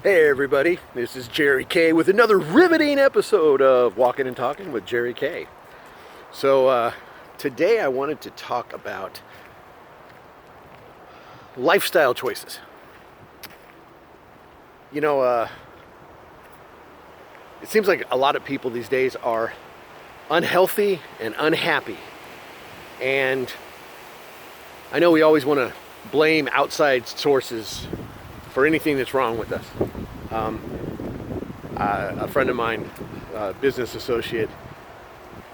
Hey everybody, this is Jerry K with another riveting episode of Walkin and Talkin with Jerry K. So today I wanted to talk about lifestyle choices. You know, it seems like a lot of people these days are unhealthy and unhappy. And I know we always want to blame outside sources for anything that's wrong with us. A friend of mine, a business associate,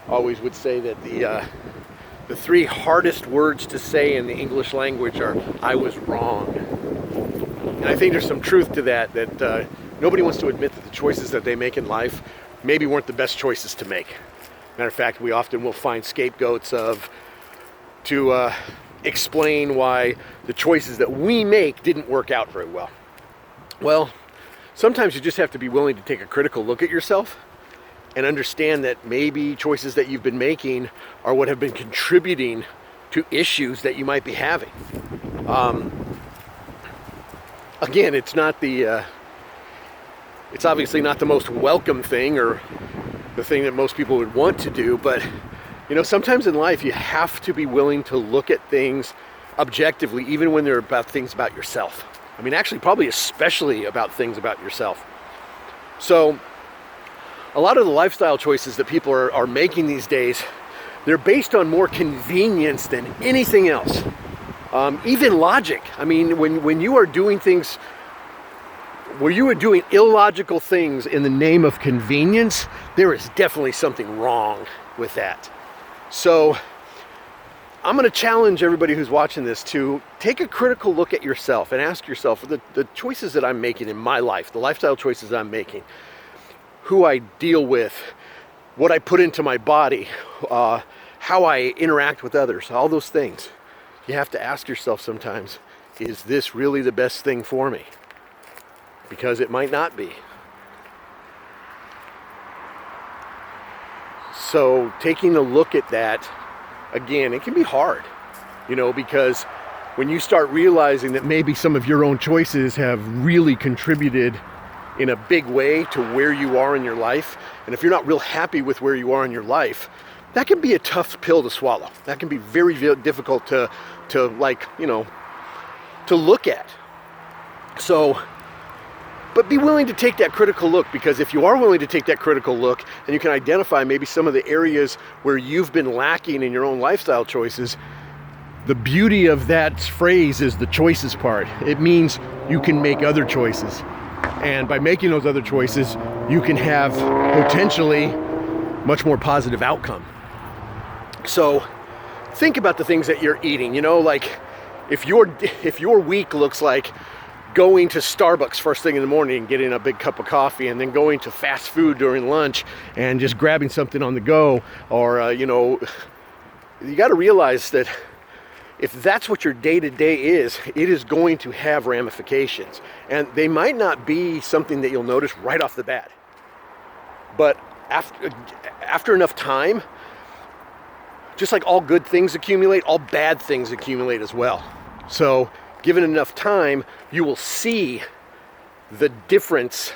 always would say that the three hardest words to say in the English language are, I was wrong. And I think there's some truth to that nobody wants to admit that the choices that they make in life maybe weren't the best choices to make. Matter of fact, we often will find scapegoats to explain why the choices that we make didn't work out very well. Well, sometimes you just have to be willing to take a critical look at yourself and understand that maybe choices that you've been making are what have been contributing to issues that you might be having. Again, it's obviously not the most welcome thing or the thing that most people would want to do, but you know, sometimes in life you have to be willing to look at things objectively, even when they're about things about yourself. I mean, actually, probably especially about things about yourself. So, a lot of the lifestyle choices that people are making these days, they're based on more convenience than anything else. Even logic. I mean, when you are doing things, where you are doing illogical things in the name of convenience, there is definitely something wrong with that. So, I'm going to challenge everybody who's watching this to take a critical look at yourself and ask yourself, the choices that I'm making in my life, the lifestyle choices that I'm making, who I deal with, what I put into my body, how I interact with others, all those things. You have to ask yourself sometimes, is this really the best thing for me? Because it might not be. So taking a look at that, again, it can be hard, you know, because when you start realizing that maybe some of your own choices have really contributed in a big way to where you are in your life, and if you're not real happy with where you are in your life, that can be a tough pill to swallow. That can be very difficult to like, you know, to look at. So, but be willing to take that critical look, because if you are willing to take that critical look and you can identify maybe some of the areas where you've been lacking in your own lifestyle choices, the beauty of that phrase is the choices part. It means you can make other choices. And by making those other choices, you can have potentially much more positive outcome. So think about the things that you're eating, you know, like if your week looks like going to Starbucks first thing in the morning and getting a big cup of coffee, and then going to fast food during lunch and just grabbing something on the go, or, you know, you got to realize that if that's what your day-to-day is, it is going to have ramifications. And they might not be something that you'll notice right off the bat. But after enough time, just like all good things accumulate, all bad things accumulate as well. So, given enough time, you will see the difference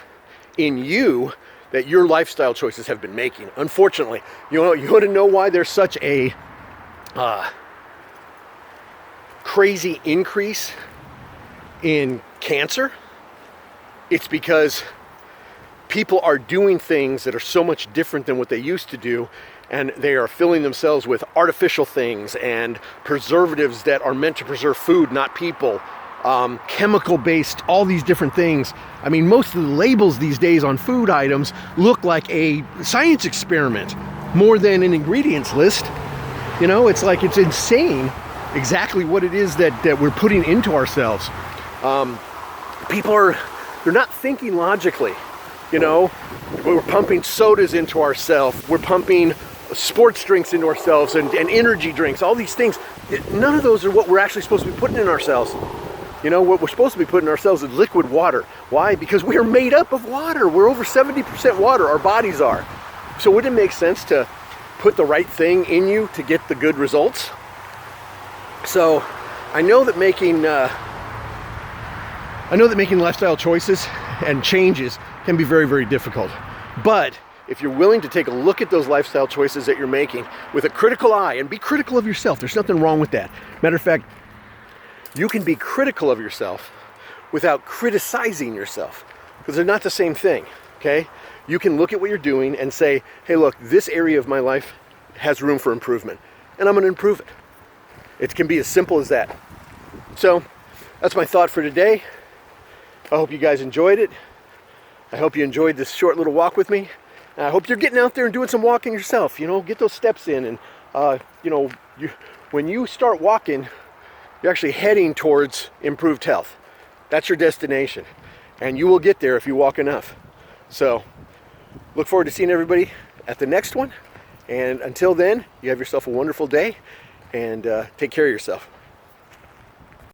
in you that your lifestyle choices have been making. Unfortunately, you want to know why there's such a crazy increase in cancer? It's because people are doing things that are so much different than what they used to do, and they are filling themselves with artificial things and preservatives that are meant to preserve food, not people, chemical-based, all these different things. I mean, most of the labels these days on food items look like a science experiment more than an ingredients list. You know, it's like, it's insane exactly what it is that we're putting into ourselves. They're not thinking logically. You know, we're pumping sodas into ourselves. We're pumping sports drinks into ourselves and energy drinks, all these things. None of those are what we're actually supposed to be putting in ourselves. You know, what we're supposed to be putting in ourselves is liquid water. Why? Because we are made up of water. We're over 70% water, our bodies are. So wouldn't it make sense to put the right thing in you to get the good results? So I know that making I know that making lifestyle choices and changes can be very, very difficult. But if you're willing to take a look at those lifestyle choices that you're making with a critical eye, and be critical of yourself, there's nothing wrong with that. Matter of fact, you can be critical of yourself without criticizing yourself, because they're not the same thing, okay? You can look at what you're doing and say, hey, look, this area of my life has room for improvement, and I'm going to improve it. It can be as simple as that. So that's my thought for today. I hope you guys enjoyed it. I hope you enjoyed this short little walk with me. And I hope you're getting out there and doing some walking yourself. You know, get those steps in. And, when you start walking, you're actually heading towards improved health. That's your destination. And you will get there if you walk enough. So look forward to seeing everybody at the next one. And until then, you have yourself a wonderful day. And take care of yourself.